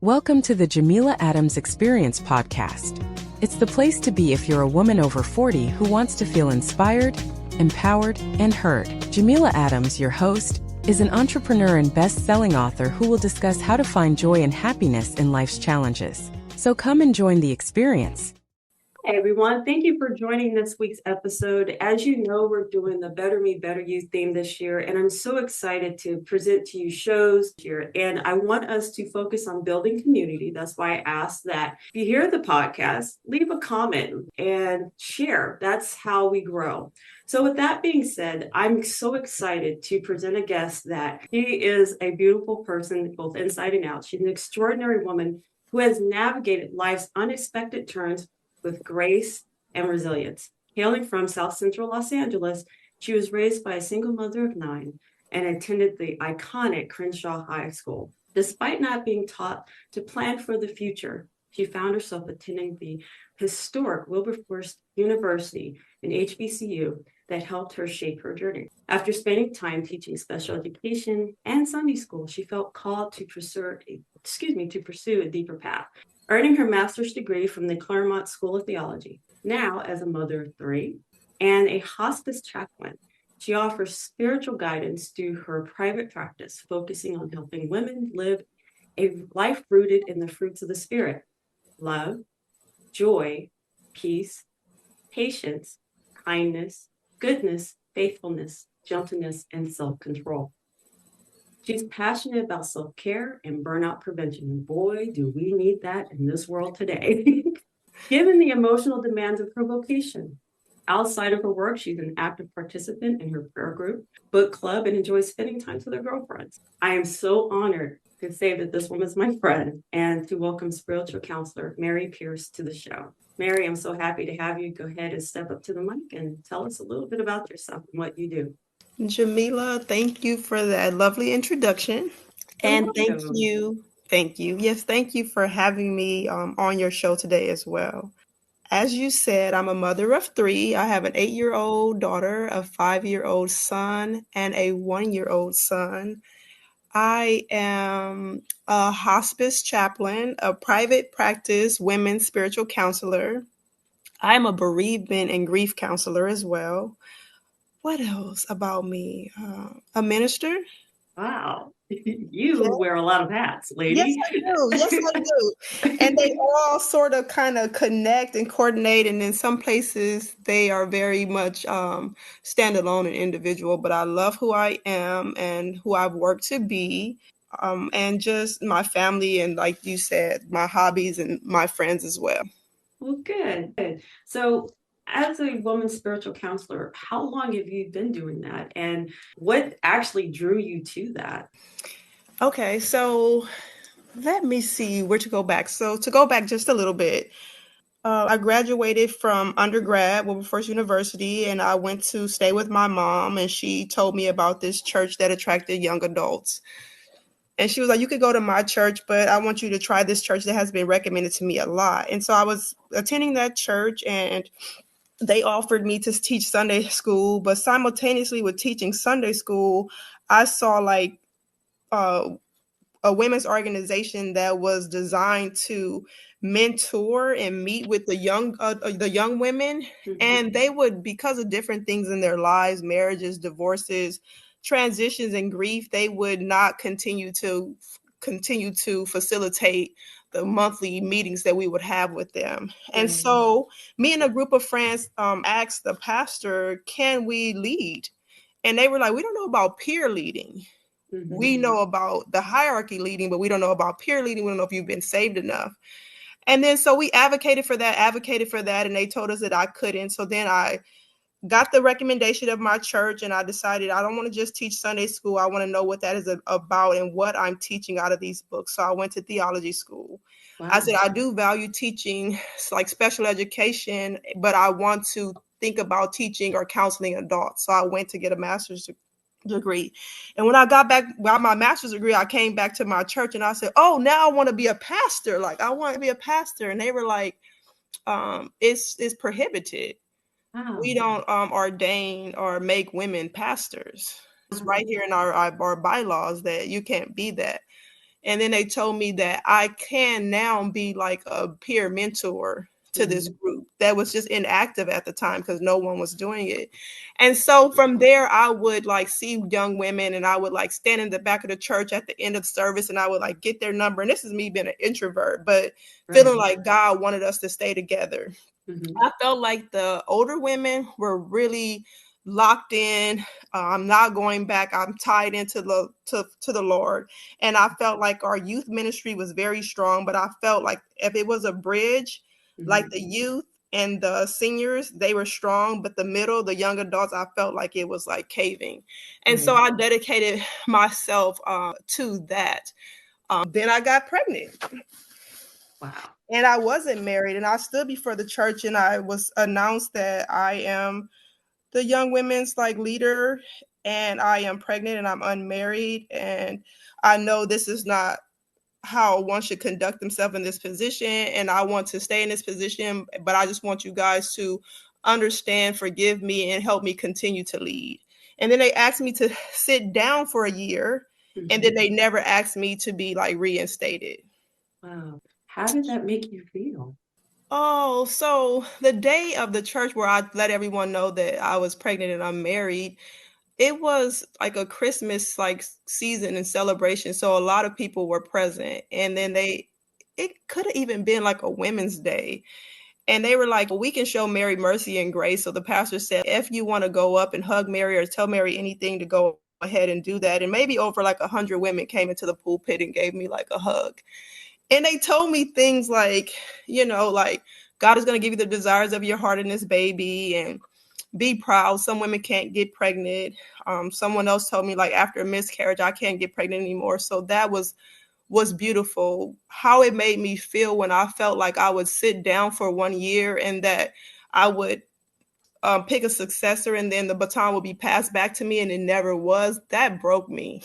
Welcome to the Jameela Adams Experience podcast. It's the place to be if you're a woman over 40 who wants to feel inspired, empowered, and heard. Jameela Adams, your host, is an entrepreneur and best-selling author who will discuss how to find joy and happiness in life's challenges. So come and join the experience. Hey everyone, thank you for joining this week's episode. As you know, we're doing the Better Me, Better You theme this year, and I'm so excited to present to you shows here. And I want us to focus on building community. That's why I asked that if you hear the podcast, leave a comment and share. That's how we grow. So with that being said, I'm so excited to present a guest that she is a beautiful person, both inside and out. She's an extraordinary woman who has navigated life's unexpected turns with grace and resilience. Hailing from South Central Los Angeles, she was raised by a single mother of 9 and attended the iconic Crenshaw High School. Despite not being taught to plan for the future, she found herself attending the historic Wilberforce University, an HBCU that helped her shape her journey. After spending time teaching special education and Sunday school, she felt called to pursue a deeper path, earning her master's degree from the Claremont School of Theology. Now, as a mother of 3 and a hospice chaplain, she offers spiritual guidance through her private practice, focusing on helping women live a life rooted in the fruits of the Spirit: love, joy, peace, patience, kindness, goodness, faithfulness, gentleness, and self-control. She's passionate about self-care and burnout prevention. And boy, do we need that in this world today. Given the emotional demands of her vocation. Outside of her work, she's an active participant in her prayer group, book club, and enjoys spending time with her girlfriends. I am so honored to say that this woman is my friend and to welcome spiritual counselor Mary Pearce to the show. Mary, I'm so happy to have you. Go ahead and step up to the mic and tell us a little bit about yourself and what you do. Jameela, thank you for that lovely introduction. And thank you. Yes, thank you for having me on your show today as well. As you said, I'm a mother of 3. I have an 8-year-old daughter, a 5-year-old son, and a 1-year-old son. I am a hospice chaplain, a private practice women's spiritual counselor. I'm a bereavement and grief counselor as well. What else about me? A minister. Wow. You wear a lot of hats, lady. Yes, I do. Yes, I do. And they all sort of kind of connect and coordinate. And in some places, they are very much standalone and individual. But I love who I am and who I've worked to be. And just my family and, like you said, my hobbies and my friends as well. Well, good. So as a woman's spiritual counselor, how long have you been doing that? And what actually drew you to that? Okay, so let me see where to go back. So to go back just a little bit, I graduated from undergrad, Wilberforce University, and I went to stay with my mom, and she told me about this church that attracted young adults. And she was like, you could go to my church, but I want you to try this church that has been recommended to me a lot. And so I was attending that church, and they offered me to teach Sunday school, but simultaneously with teaching Sunday school, I saw like a women's organization that was designed to mentor and meet with the young women. Mm-hmm. And they would, because of different things in their lives, marriages, divorces, transitions, and grief, they would not continue to facilitate the monthly meetings that we would have with them. And so me and a group of friends asked the pastor, can we lead? And they were like, we don't know about peer leading. Mm-hmm. We know about the hierarchy leading, but we don't know about peer leading. We don't know if you've been saved enough. And then so we advocated for that, and they told us that I couldn't. So then I got the recommendation of my church, and I decided I don't want to just teach Sunday school. I want to know what that is about and what I'm teaching out of these books. So I went to theology school. Wow. I said, I do value teaching like special education, but I want to think about teaching or counseling adults. So I went to get a master's degree. And when I got back with my master's degree, I came back to my church and I said, oh, now I want to be a pastor. Like, I want to be a pastor. And they were like, it's prohibited. Wow. We don't ordain or make women pastors. It's right here in our bylaws that you can't be that. And then they told me that I can now be like a peer mentor to this group that was just inactive at the time because no one was doing it. And so from there, I would like see young women and I would like stand in the back of the church at the end of service and I would like get their number. And this is me being an introvert, but feeling like God wanted us to stay together. I felt like the older women were really locked in. I'm not going back. I'm tied into the Lord. And I felt like our youth ministry was very strong, but I felt like if it was a bridge, like the youth and the seniors, they were strong, but the middle, the young adults, I felt like it was like caving. And so I dedicated myself to that. Then I got pregnant. Wow. And I wasn't married, and I stood before the church and I was announced that I am the young women's like leader and I am pregnant and I'm unmarried. And I know this is not how one should conduct themselves in this position. And I want to stay in this position, but I just want you guys to understand, forgive me, and help me continue to lead. And then they asked me to sit down for a year, and then they never asked me to be like reinstated. Wow. How did that make you feel? Oh, so the day of the church where I let everyone know that I was pregnant and I'm married, it was like a Christmas like season and celebration. So a lot of people were present. And then it could have even been like a Women's Day. And they were like, well, we can show Mary mercy and grace. So the pastor said, if you want to go up and hug Mary or tell Mary anything, to go ahead and do that. And maybe over like 100 women came into the pulpit and gave me like a hug. And they told me things like, like God is going to give you the desires of your heart in this baby and be proud. Some women can't get pregnant. Someone else told me like after a miscarriage, I can't get pregnant anymore. So that was beautiful. How it made me feel when I felt like I would sit down for 1 year and that I would pick a successor and then the baton would be passed back to me and it never was. That broke me.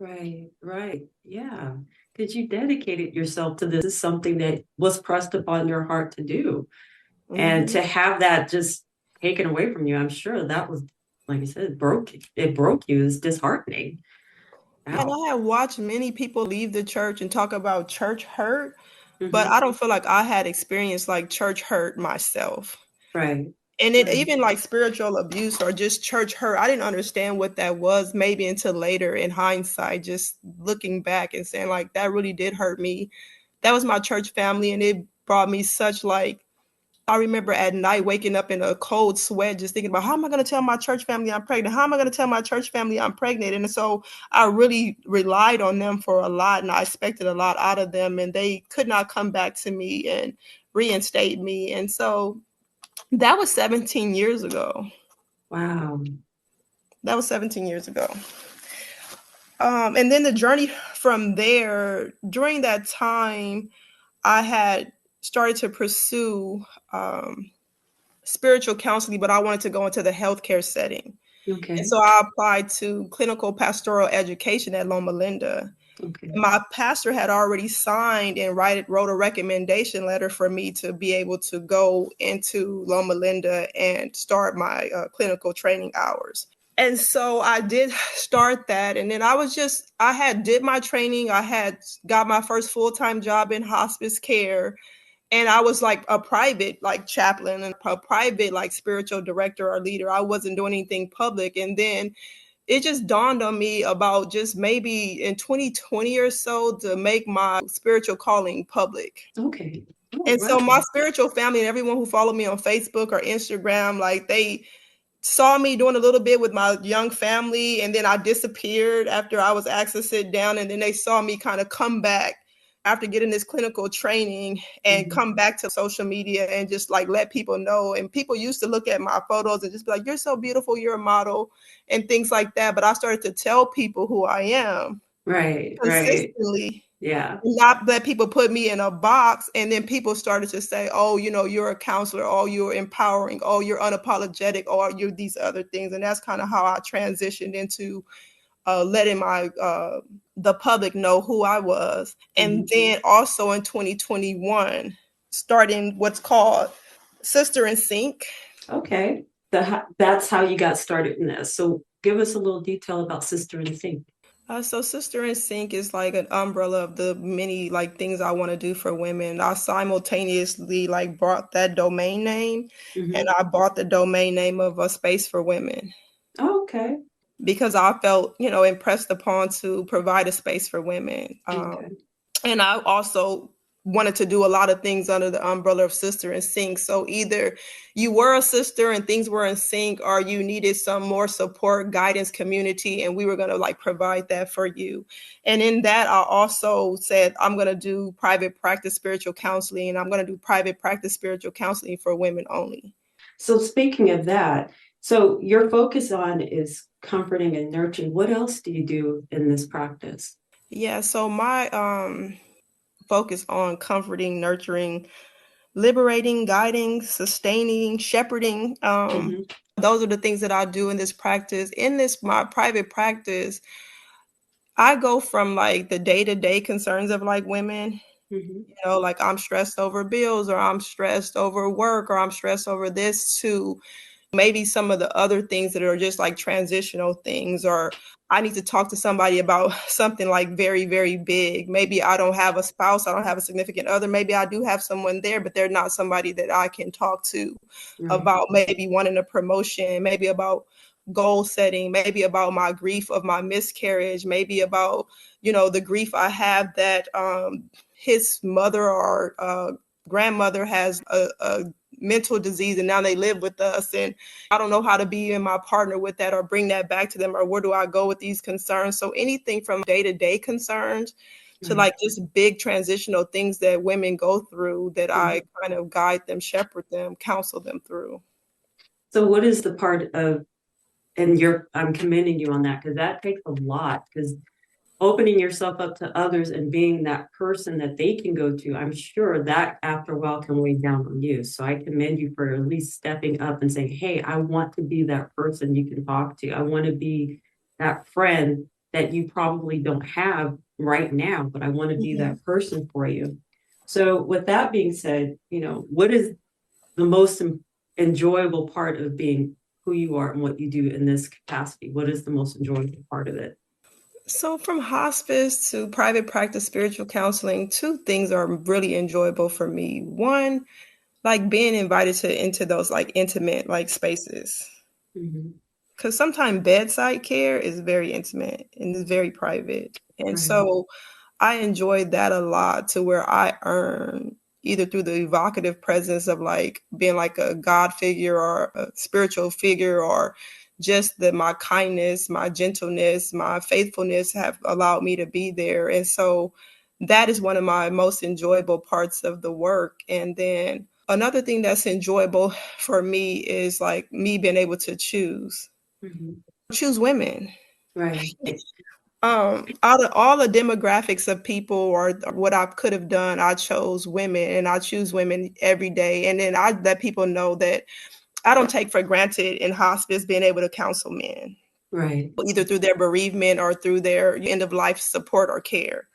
Right. Yeah. Because you dedicated yourself to this is something that was pressed upon your heart to do. And to have that just taken away from you, I'm sure that was, like you said, it broke you. It's disheartening. And Wow. I have watched many people leave the church and talk about church hurt, but I don't feel like I had experienced like church hurt myself. Right. And it even like spiritual abuse or just church hurt, I didn't understand what that was maybe until later in hindsight, just looking back and saying like that really did hurt me. That was my church family and it brought me such like, I remember at night waking up in a cold sweat, just thinking about how am I going to tell my church family I'm pregnant? How am I going to tell my church family I'm pregnant? And so I really relied on them for a lot and I expected a lot out of them and they could not come back to me and reinstate me. And so that was 17 years ago. Wow. That was 17 years ago. And then the journey from there, during that time, I had started to pursue spiritual counseling, but I wanted to go into the healthcare setting. Okay. And so I applied to clinical pastoral education at Loma Linda. Okay. My pastor had already signed and wrote a recommendation letter for me to be able to go into Loma Linda and start my clinical training hours. And so I did start that. And then I had did my training. I had got my first full-time job in hospice care. And I was like a private like chaplain and a private like spiritual director or leader. I wasn't doing anything public. And then it just dawned on me about just maybe in 2020 or so to make my spiritual calling public. Okay. Oh, And so wow. my spiritual family and everyone who followed me on Facebook or Instagram, like they saw me doing a little bit with my young family and then I disappeared after I was asked to sit down and then they saw me kind of come back after getting this clinical training and come back to social media and just like let people know. And people used to look at my photos and just be like, you're so beautiful, you're a model and things like that. But I started to tell people who I am Right. consistently. Yeah. Not that people put me in a box and then people started to say, oh, you're a counselor, oh, you're empowering, oh, you're unapologetic, or you're these other things. And that's kind of how I transitioned into letting the public know who I was. And then also in 2021, starting what's called Sister in Sync. Okay. That's how you got started in this. So give us a little detail about Sister in Sync. So Sister in Sync is like an umbrella of the many like things I want to do for women. I simultaneously like bought that domain name, and I bought the domain name of A Space for Women. Oh, okay. Because I felt, impressed upon to provide a space for women. Okay. And I also wanted to do a lot of things under the umbrella of Sister in Sync. So either you were a sister and things were in sync, or you needed some more support, guidance, community, and we were going to like provide that for you. And in that, I also said, I'm going to do private practice spiritual counseling, and I'm going to do private practice spiritual counseling for women only. So speaking of that, so your focus on is comforting and nurturing. What else do you do in this practice? Yeah, so my focus on comforting, nurturing, liberating, guiding, sustaining, shepherding. Those are the things that I do in this practice. In this, my private practice, I go from like the day-to-day concerns of like women, like I'm stressed over bills, or I'm stressed over work, or I'm stressed over this, to maybe some of the other things that are just like transitional things, or I need to talk to somebody about something like very, very big. Maybe I don't have a spouse, I don't have a significant other. Maybe I do have someone there, but they're not somebody that I can talk to about maybe wanting a promotion, maybe about goal setting, maybe about my grief of my miscarriage, maybe about, the grief I have that his mother or grandmother has a mental disease and now they live with us, and I don't know how to be in my partner with that or bring that back to them, or where do I go with these concerns. So anything from day-to-day concerns to like just big transitional things that women go through that I kind of guide them, shepherd them, counsel them through. So what is the part of, and I'm commending you on that, because that takes a lot, because opening yourself up to others and being that person that they can go to, I'm sure that after a while can weigh down on you. So I commend you for at least stepping up and saying, hey, I want to be that person you can talk to. I want to be that friend that you probably don't have right now, but I want to be that person for you. So with that being said, what is the most enjoyable part of being who you are and what you do in this capacity? What is the most enjoyable part of it? So from hospice to private practice spiritual counseling, two things are really enjoyable for me. One, like being invited into those like intimate like spaces. Because sometimes bedside care is very intimate and is very private. And so I enjoyed that a lot, to where I earn either through the evocative presence of like being like a God figure or a spiritual figure, or just that my kindness, my gentleness, my faithfulness have allowed me to be there. And so that is one of my most enjoyable parts of the work. And then another thing that's enjoyable for me is like me being able to choose women. Right. Out of all the demographics of people or what I could have done, I chose women, and I choose women every day. And then I let people know that I don't take for granted in hospice being able to counsel men, Right. either through their bereavement or through their end of life support or care.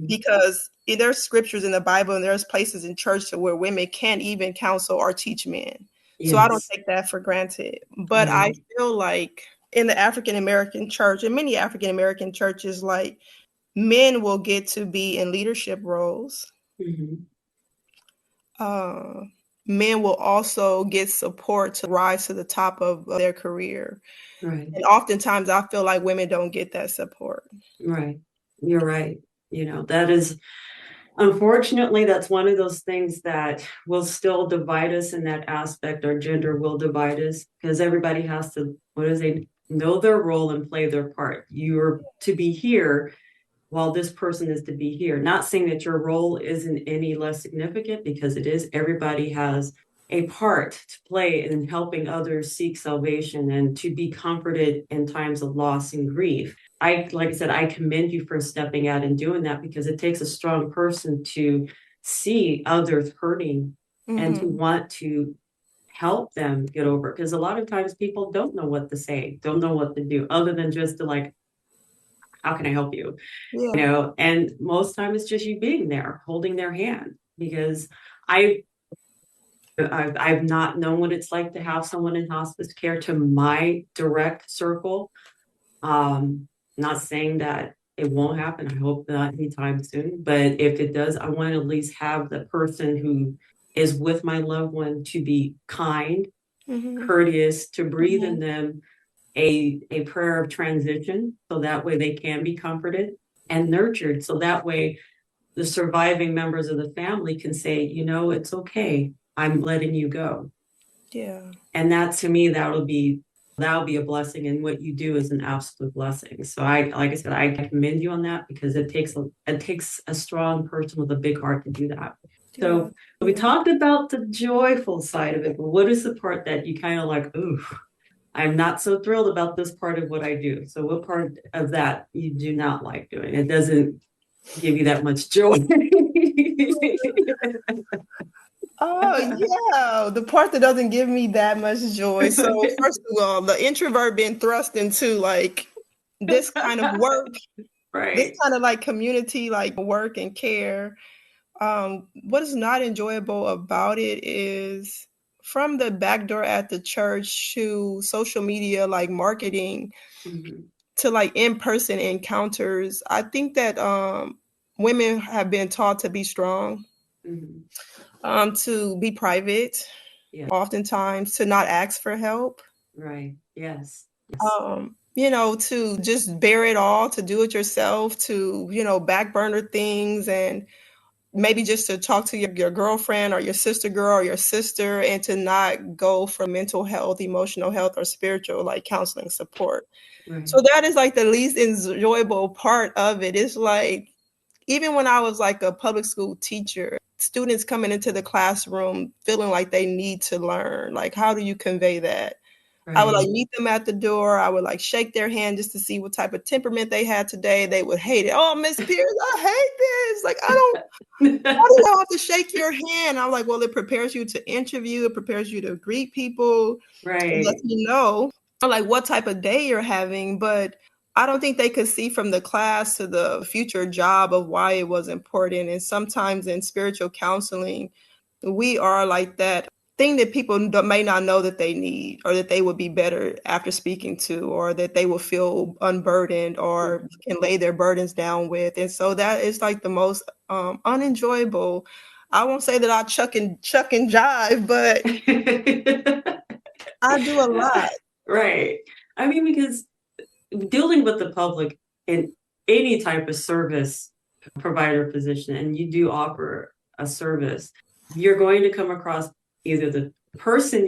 Because there's scriptures in the Bible and there's places in church where women can't even counsel or teach men. So I don't take that for granted. But I feel like in the African American church, and many African American churches, like men will get to be in leadership roles. Men will also get support to rise to the top of their career. Right. And oftentimes I feel like women don't get that support. Right. You're right. That is, unfortunately, that's one of those things that will still divide us in that aspect. Our gender will divide us because everybody has to, know their role and play their part. You're to be here while this person is to be here. Not saying that your role isn't any less significant, because it is. Everybody has a part to play in helping others seek salvation and to be comforted in times of loss and grief. Like I said, I commend you for stepping out and doing that, because it takes a strong person to see others hurting and to want to help them get over it. Because a lot of times people don't know what to say, don't know what to do, other than just to like, how can I help you? And most times it's just you being there, holding their hand, because I've not known what it's like to have someone in hospice care to my direct circle. Not saying that It won't happen. I hope not anytime soon. But if it does, I want to at least have the person who is with my loved one to be kind, courteous, to breathe in them a prayer of transition, so that way they can be comforted and nurtured. So that way the surviving members of the family can say, it's okay. I'm letting you go. Yeah. And that, to me, that'll be a blessing. And what you do is an absolute blessing. So like I said, I commend you on that, because it takes a strong person with a big heart to do that. So we talked about the joyful side of it, but what is the part that you kind of like, ooh, I'm not so thrilled about this part of what I do? So what part of that you do not like doing? It doesn't give you that much joy. Oh, yeah, the part that doesn't give me that much joy. So first of all, the introvert being thrust into like this kind of work, this Right. kind of like community, like work and care. What is not enjoyable about it is from the back door at the church to social media, like marketing, to like in-person encounters. I think that women have been taught to be strong, to be private, Yeah. oftentimes to not ask for help. Right. Yes. To just bear it all, to do it yourself, to, back burner things, and maybe just to talk to your girlfriend or your sister girl or your sister, and to not go for mental health, emotional health, or spiritual like counseling support. Right. So that is like the least enjoyable part of it. It's like, even when I was like a public school teacher, students coming into the classroom feeling like they need to learn. Like, how do you convey that? I would like meet them at the door. I would like shake their hand just to see what type of temperament they had today. They would hate it. Oh, Miss Pearce, I hate this. Like, why do I have to shake your hand? I'm like, well, it prepares you to interview. It prepares you to greet people. It lets you know like what type of day you're having. But I don't think they could see from the class to the future job of why it was important. And sometimes in spiritual counseling, we are like that thing that people may not know that they need, or that they would be better after speaking to, or that they will feel unburdened or can lay their burdens down with. And so that is like the most unenjoyable. I won't say that I chuck and jive, but I do a lot. Right. I mean, because dealing with the public in any type of service provider position, and you do offer a service, you're going to come across either the person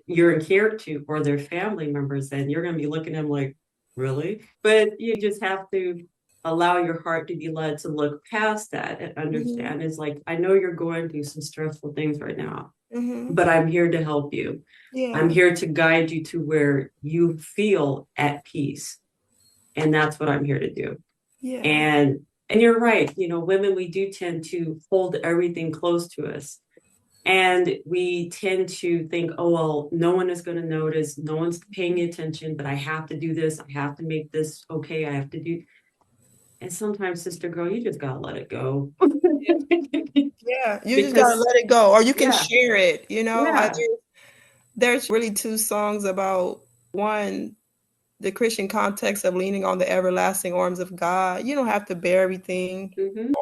you're in care to, or their family members, and you're going to be looking at them like, really? But you just have to allow your heart to be led to look past that and understand. It's like, I know you're going through some stressful things right now, but I'm here to help you. I'm here to guide you to where you feel at peace. And that's what I'm here to do. Yeah. And you're right. Women, we do tend to hold everything close to us. And we tend to think, oh, well, no one is going to notice. No one's paying attention, but I have to do this. I have to make this okay. I have to do. And sometimes, sister girl, you just got to let it go. Yeah. You just got to let it go, or you can share it. Yeah. There's really two songs about, one, the Christian context of leaning on the everlasting arms of God. You don't have to bear everything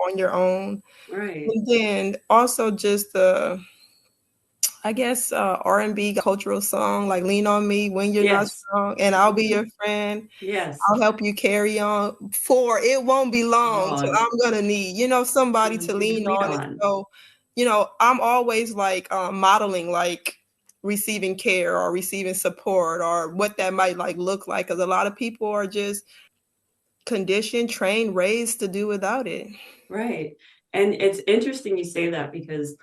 on your own. Right. And then also just I guess R&B cultural song like "Lean on Me When You're Not Strong," and I'll be your friend. Yes. I'll help you carry on. For it won't be long, so I'm gonna need somebody to lean on. And so, I'm always like modeling like receiving care or receiving support, or what that might like look like, because a lot of people are just conditioned, trained, raised to do without it. Right. And it's interesting you say that, because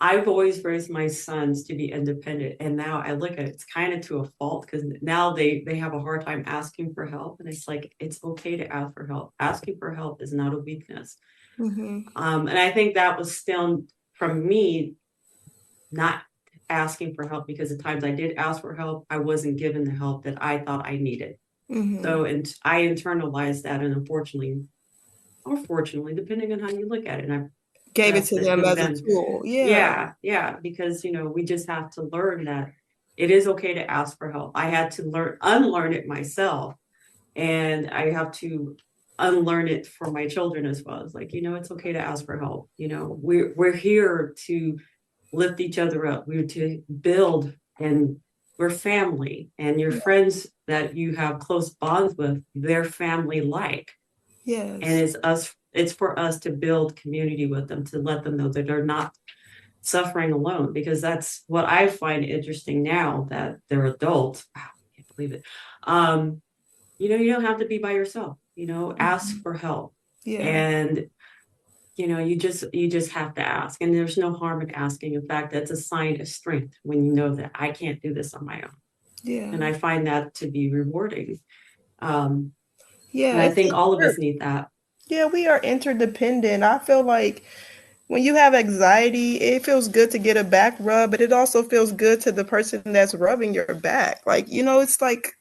I've always raised my sons to be independent. And now I look at it, it's kind of to a fault, because now they have a hard time asking for help. And it's like, it's okay to ask for help. Asking for help is not a weakness. And I think that was stemmed from me not asking for help, because the times I did ask for help, I wasn't given the help that I thought I needed. So, and I internalized that, and unfortunately, or fortunately, depending on how you look at it, and I gave it to them as a tool. Yeah, because we just have to learn that it is okay to ask for help. I had to unlearn it myself, and I have to unlearn it for my children as well. It's like, it's okay to ask for help. We're here to lift each other up. We're to build, and we're family. And your friends that you have close bonds with, they're family like. Yes. And it's for us to build community with them, to let them know that they're not suffering alone, because that's what I find interesting now that they're adults. Wow, I can't believe it. You don't have to be by yourself, ask for help. Yeah. And you just have to ask, and there's no harm in asking. In fact, that's a sign of strength when you know that I can't do this on my own. Yeah. And I find that to be rewarding. And Yeah. I think all of us need that. Yeah, we are interdependent. I feel like when you have anxiety, it feels good to get a back rub, but it also feels good to the person that's rubbing your back. Like, it's like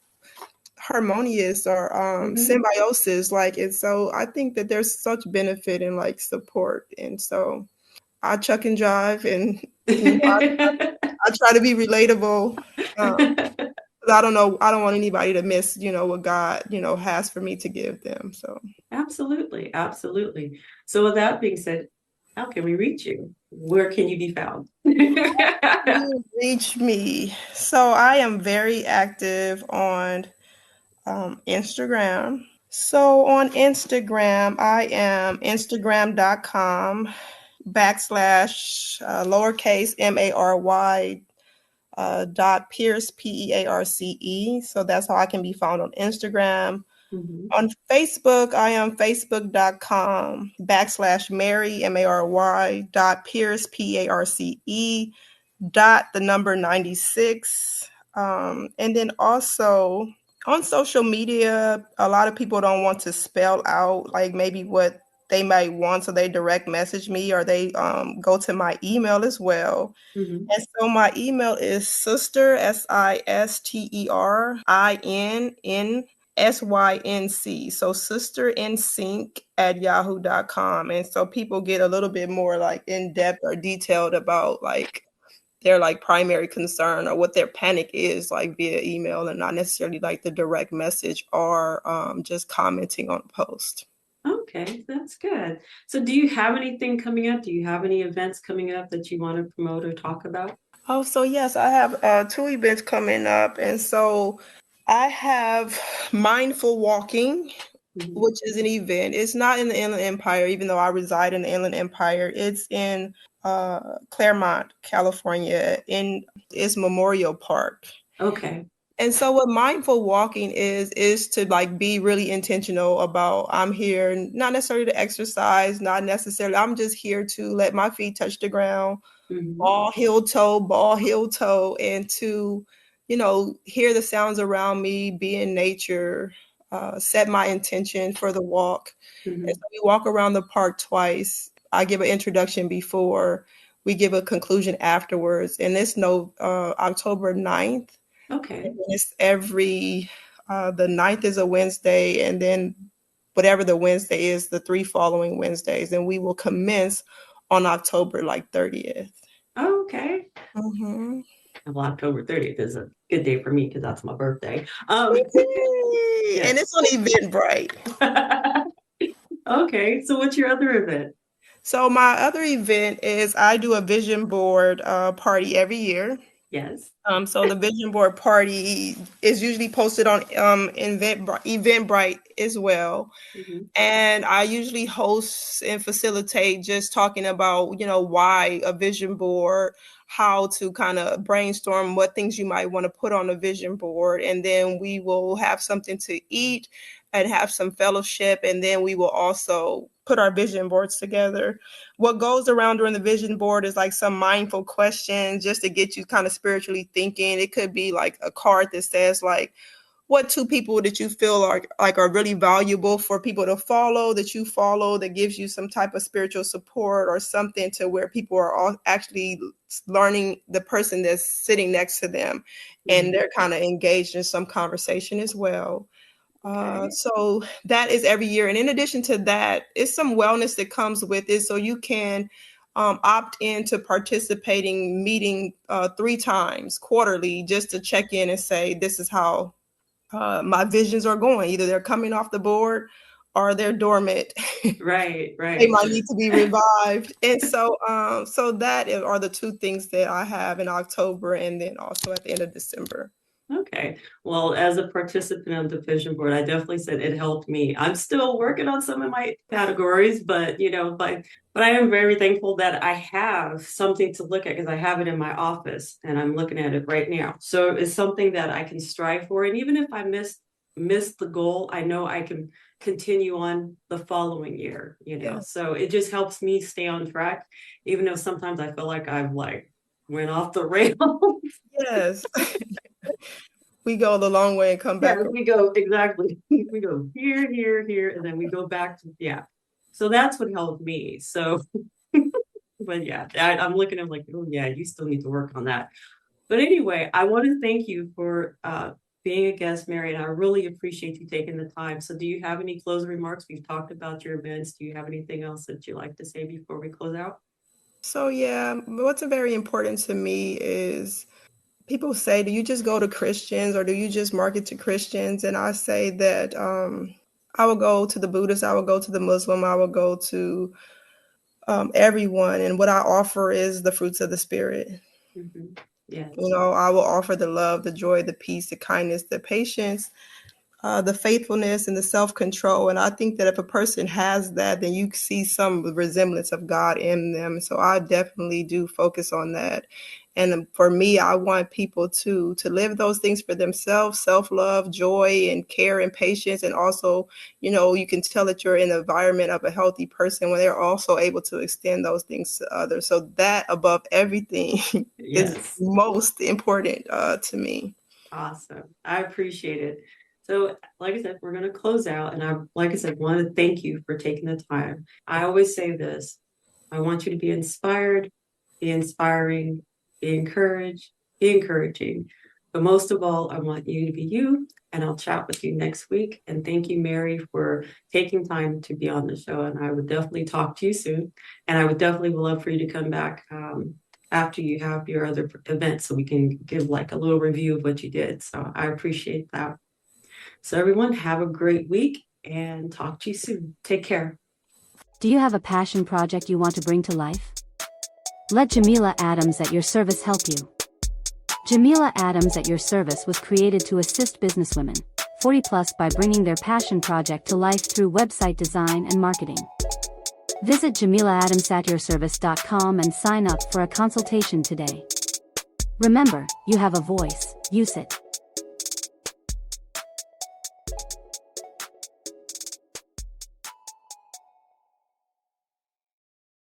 harmonious or symbiosis. Like, and so I think that there's such benefit in like support. And so I chuck and jive, and I try to be relatable. I don't know. I don't want anybody to miss, what God, has for me to give them. So Absolutely. Absolutely. So with that being said, how can we reach you? Where can you be found? You reach me. So I am very active on Instagram. So on Instagram, I am instagram.com / lowercase Mary Pearce Pearce. So that's how I can be found on Instagram. On Facebook, I am facebook.com / Mary Mary Pearce Pearce the number 96. And then also on social media, a lot of people don't want to spell out like maybe what they might want, so they direct message me, or they go to my email as well. And so my email is sister SISTERINNSYNC. So sisterinsync@yahoo.com. And so people get a little bit more like in depth or detailed about like their like primary concern or what their panic is, like via email, and not necessarily like the direct message or just commenting on a post. Okay, that's good. So do you have anything coming up? Do you have any events coming up that you want to promote or talk about? Oh, so yes, I have 2 events coming up. And so I have Mindful Walking, which is an event. It's not in the Inland Empire, even though I reside in the Inland Empire. It's in Claremont, California, in its Memorial Park. Okay. And so what mindful walking is to like be really intentional about, I'm here not necessarily to exercise, not necessarily, I'm just here to let my feet touch the ground, ball heel toe, and to, hear the sounds around me, be in nature, set my intention for the walk. And so we walk around the park twice. I give an introduction before, we give a conclusion afterwards. And it's October 9th. Okay. And it's the 9th is a Wednesday, and then whatever the Wednesday is, the 3 following Wednesdays, and we will commence on October 30th. Oh, okay. Well, October 30th is a good day for me because that's my birthday. Yes. And it's on Eventbrite. Okay, so what's your other event? So my other event is I do a vision board party every year. Yes. So the vision board party is usually posted on Eventbrite as well. And I usually host and facilitate just talking about, why a vision board, how to kind of brainstorm what things you might want to put on a vision board. And then we will have something to eat and have some fellowship. And then we will also put our vision boards together. What goes around during the vision board is like some mindful questions just to get you kind of spiritually thinking. It could be like a card that says like, what 2 people that you feel are really valuable for people to follow, that you follow, that gives you some type of spiritual support or something to where people are all actually learning the person that's sitting next to them, and they're kind of engaged in some conversation as well. So that is every year. And in addition to that, it's some wellness that comes with it. So you can opt into participating, meeting 3 times quarterly just to check in and say, this is how my visions are going. Either they're coming off the board or they're dormant. Right, They right. might need to be revived. And so that are the two things that I have in October and then also at the end of December. Okay. Well, as a participant of the vision board, I definitely said it helped me. I'm still working on some of my categories, but but I am very thankful that I have something to look at because I have it in my office and I'm looking at it right now. So it's something that I can strive for. And even if I miss the goal, I know I can continue on the following year, Yeah. So it just helps me stay on track, even though sometimes I feel like I've went off the rails. Yes. We go the long way and come Yeah, back. we go exactly. We go here, here, here, and then we go back to So that's what helped me. So, but yeah, I'm looking at like, oh yeah, you still need to work on that. But anyway, I want to thank you for being a guest, Mary, and I really appreciate you taking the time. So, do you have any closing remarks? We've talked about your events. Do you have anything else that you like to say before we close out? So yeah, what's very important to me is people say, do you just go to Christians or do you just market to Christians? And I say that I will go to the Buddhist, I will go to the Muslim, I will go to everyone. And what I offer is the fruits of the Spirit. Mm-hmm. Yes. I will offer the love, the joy, the peace, the kindness, the patience, the faithfulness and the self-control. And I think that if a person has that, then you see some resemblance of God in them. So I definitely do focus on that. And for me, I want people to live those things for themselves: self-love, joy, and care and patience. And also, you can tell that you're in the environment of a healthy person when they're also able to extend those things to others. So that above everything is Yes. most important to me. Awesome. I appreciate it. So, like I said, we're going to close out. And like I said, want to thank you for taking the time. I always say this: I want you to be inspired, be inspiring, be encouraged, be encouraging. But most of all, I want you to be you. And I'll chat with you next week. And thank you, Mary, for taking time to be on the show. And I would definitely talk to you soon. And I would definitely love for you to come back after you have your other events so we can give like a little review of what you did. So I appreciate that. So everyone, have a great week and talk to you soon. Take care. Do you have a passion project you want to bring to life? Let Jameela Adams at your service help you. Jameela Adams at your service was created to assist businesswomen, 40 plus, by bringing their passion project to life through website design and marketing. Visit JameelaAdamsAtYourService.com and sign up for a consultation today. Remember, you have a voice, use it.